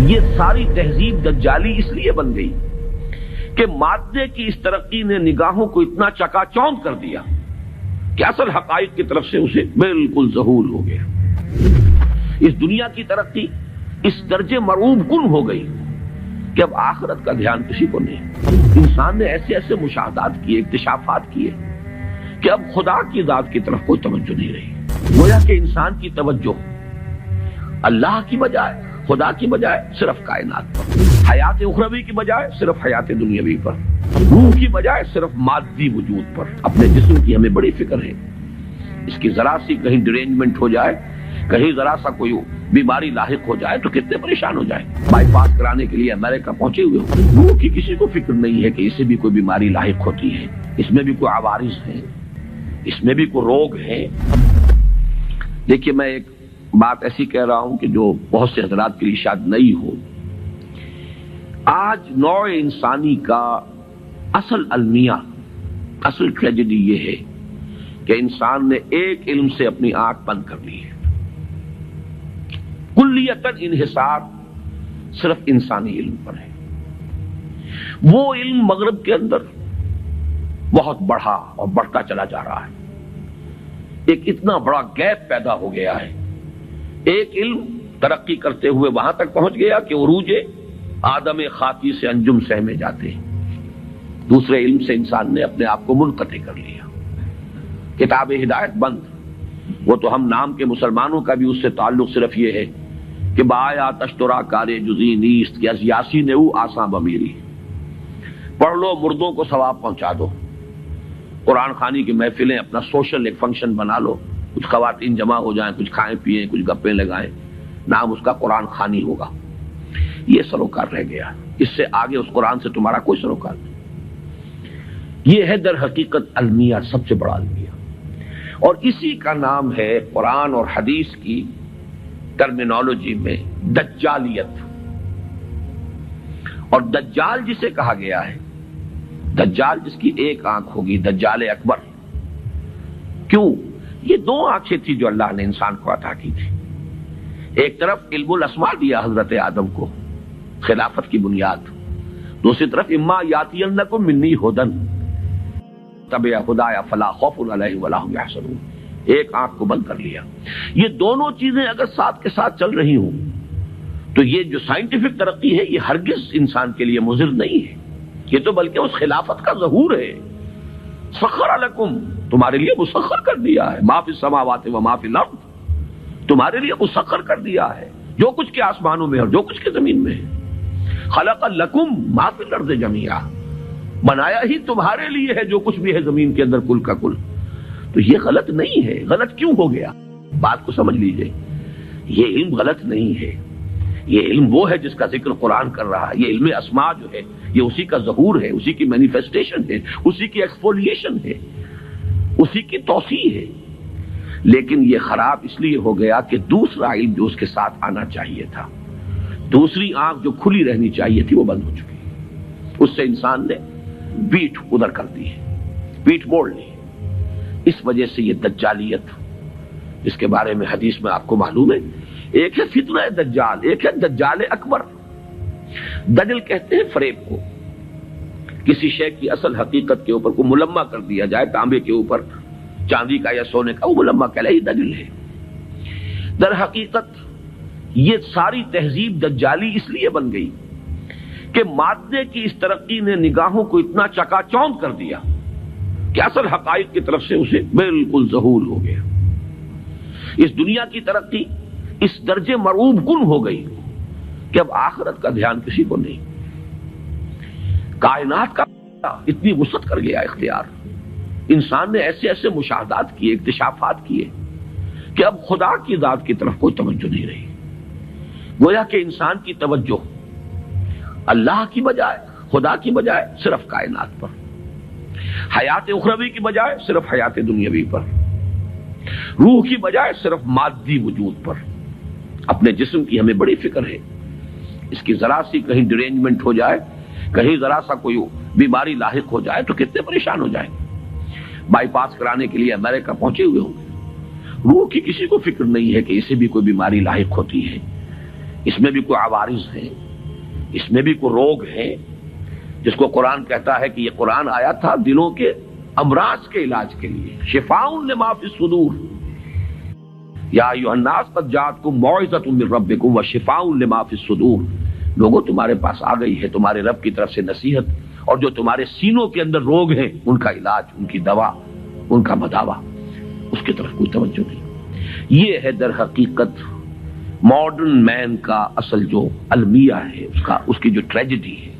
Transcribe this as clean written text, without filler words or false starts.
یہ ساری تہذیب دجالی اس لیے بن گئی کہ مادے کی اس ترقی نے نگاہوں کو اتنا چکا چوند کر دیا کہ اصل حقائق کی طرف سے اسے بالکل ذہول ہو گیا۔ اس دنیا کی ترقی اس درجے مرعوب کن ہو گئی کہ اب آخرت کا دھیان کسی کو نہیں۔ انسان نے ایسے ایسے مشاہدات کیے، اکتشافات کیے کہ اب خدا کی ذات کی طرف کوئی توجہ نہیں رہی۔ گویا کہ انسان کی توجہ اللہ کی بجائے، خدا کی بجائے صرف کائنات پر، حیات اخروی کی بجائے صرف حیات دنیاوی پر، روح کی بجائے صرف مادی وجود پر۔ اپنے جسم کی ہمیں بڑی فکر ہے، اس کی ذرا سی کہیں ڈرینجمنٹ ہو جائے، کہیں ذرا سا کوئی بیماری لاحق ہو جائے تو کتنے پریشان ہو جائیں۔ بائی پاس کرانے کے لیے امریکہ پہنچے ہوئے ہو، روح کی کسی کو فکر نہیں ہے کہ اسے بھی کوئی بیماری لاحق ہوتی ہے، اس میں بھی کوئی عوارض ہے، اس میں بھی کوئی روگ ہے۔ دیکھیے میں ایک بات ایسی کہہ رہا ہوں کہ جو بہت سے حضرات کے لیے شاید نئی ہو۔ آج نوع انسانی کا اصل المیہ، اصل ٹریجڈی یہ ہے کہ انسان نے ایک علم سے اپنی آنکھ بند کر لی ہے۔ کلیتاً انحصار صرف انسانی علم پر ہے۔ وہ علم مغرب کے اندر بہت بڑھا اور بڑھتا چلا جا رہا ہے۔ ایک اتنا بڑا گیپ پیدا ہو گیا ہے، ایک علم ترقی کرتے ہوئے وہاں تک پہنچ گیا کہ عروج آدم خاکی سے انجم سہمے جاتے ہیں۔ دوسرے علم سے انسان نے اپنے آپ کو منقطع کر لیا۔ کتاب ہدایت بند، وہ تو ہم نام کے مسلمانوں کا بھی اس سے تعلق صرف یہ ہے کہ بایا تشترا کارے جزی نیست کہ از یاسین او آساں بمیری، پڑھ لو مردوں کو ثواب پہنچا دو۔ قرآن خوانی کی محفلیں اپنا سوشل ایک فنکشن بنا لو، کچھ خواتین جمع ہو جائیں، کچھ کھائیں پیئیں، کچھ گپیں لگائیں، نام اس کا قرآن خوانی ہوگا۔ یہ سروکار رہ گیا، اس سے آگے اس قرآن سے تمہارا کوئی سروکار نہیں۔ یہ ہے در حقیقت المیہ، سب سے بڑا المیہ، اور اسی کا نام ہے قرآن اور حدیث کی ٹرمینالوجی میں دجالیت۔ اور دجال جسے کہا گیا ہے، دجال جس کی ایک آنکھ ہوگی، دجال اکبر۔ کیوں؟ یہ دو آنکھیں تھی جو اللہ نے انسان کو عطا کی تھی۔ ایک طرف علم الاسماء دیا حضرت آدم کو، خلافت کی بنیاد، دوسری طرف اما یاتینکم منی ھدی تبع ہدایا فلا خوف علیہم ولا ھم یحزنون۔ ایک آنکھ کو بند کر لیا۔ یہ دونوں چیزیں اگر ساتھ کے ساتھ چل رہی ہوں تو یہ جو سائنٹیفک ترقی ہے یہ ہرگز انسان کے لیے مضر نہیں ہے، یہ تو بلکہ اس خلافت کا ظہور ہے۔ سخر لکم، تمہارے لیے مسخر کر دیا ہے، ما فی السماوات و ما فی الارض، تمہارے لیے مسخر کر دیا ہے جو کچھ کے آسمانوں میں اور جو کچھ کے زمین میں ہے۔ خلق لکم ما فی الارض جميعا، بنایا ہی تمہارے لیے ہے جو کچھ بھی ہے زمین کے اندر کل کا کل۔ تو یہ غلط نہیں ہے۔ غلط کیوں ہو گیا؟ بات کو سمجھ لیجئے، یہ علم غلط نہیں ہے، یہ علم وہ ہے جس کا ذکر قرآن کر رہا ہے۔ یہ علم اسماء جو ہے یہ اسی کا ظہور ہے، اسی کی مینیفیسٹیشن ہے، اسی کی ایکسفولیشن ہے، اسی کی توسیع ہے۔ لیکن یہ خراب اس لیے ہو گیا کہ دوسرا علم جو اس کے ساتھ آنا چاہیے تھا، دوسری آنکھ جو کھلی رہنی چاہیے تھی، وہ بند ہو چکی۔ اس سے انسان نے پیٹھ ادھر کر دی ہے، پیٹھ موڑ لی۔ اس وجہ سے یہ دجالیت، جس کے بارے میں حدیث میں آپ کو معلوم ہے، ایک ہے فتنہ دجال، ایک ہے دجال اکبر۔ دجل کہتے ہیں فریب کو، کسی شے کی اصل حقیقت کے اوپر کو ملمہ کر دیا جائے، تانبے کے اوپر چاندی کا یا سونے کا، وہ ملمہ کہلائی دجل ہے۔ در حقیقت یہ ساری تہذیب دجالی اس لیے بن گئی کہ مادے کی اس ترقی نے نگاہوں کو اتنا چکا چوند کر دیا کہ اصل حقائق کی طرف سے اسے بالکل ذہول ہو گیا۔ اس دنیا کی ترقی اس درجے مرعوب کن ہو گئی کہ اب آخرت کا دھیان کسی کو نہیں۔ کائنات کا اتنی وسعت کر گیا اختیار، انسان نے ایسے ایسے مشاہدات کیے، اکتشافات کیے کہ اب خدا کی ذات کی طرف کوئی توجہ نہیں رہی۔ گویا کہ انسان کی توجہ اللہ کی بجائے، خدا کی بجائے صرف کائنات پر، حیات اخروی کی بجائے صرف حیات دنیاوی پر، روح کی بجائے صرف مادی وجود پر۔ اپنے جسم کی ہمیں بڑی فکر ہے، اس کی ذرا سی کہیں ڈرینجمنٹ ہو جائے، کہیں ذرا سا کوئی بیماری لاحق ہو جائے تو کتنے پریشان ہو جائیں۔ بائی پاس کرانے کے لیے امریکہ پہنچے ہوئے ہوں گے، روح کی کسی کو فکر نہیں ہے کہ اسے بھی کوئی بیماری لاحق ہوتی ہے، اس میں بھی کوئی عوارض ہیں، اس میں بھی کوئی روگ ہیں، جس کو قرآن کہتا ہے کہ یہ قرآن آیا تھا دلوں کے امراض کے علاج کے لیے، شفاء لما فی الصدور، یا ایھا الناس قد جاءتکم موعظۃ من ربکم وشفاء لما فی الصدور، لوگوں تمہارے پاس آ گئی ہے تمہارے رب کی طرف سے نصیحت، اور جو تمہارے سینوں کے اندر روگ ہیں ان کا علاج، ان کی دوا، ان کا مداوا، اس کی طرف کوئی توجہ نہیں۔ یہ ہے در حقیقت ماڈرن مین کا اصل جو المیہ ہے، اس کی جو ٹریجڈی ہے۔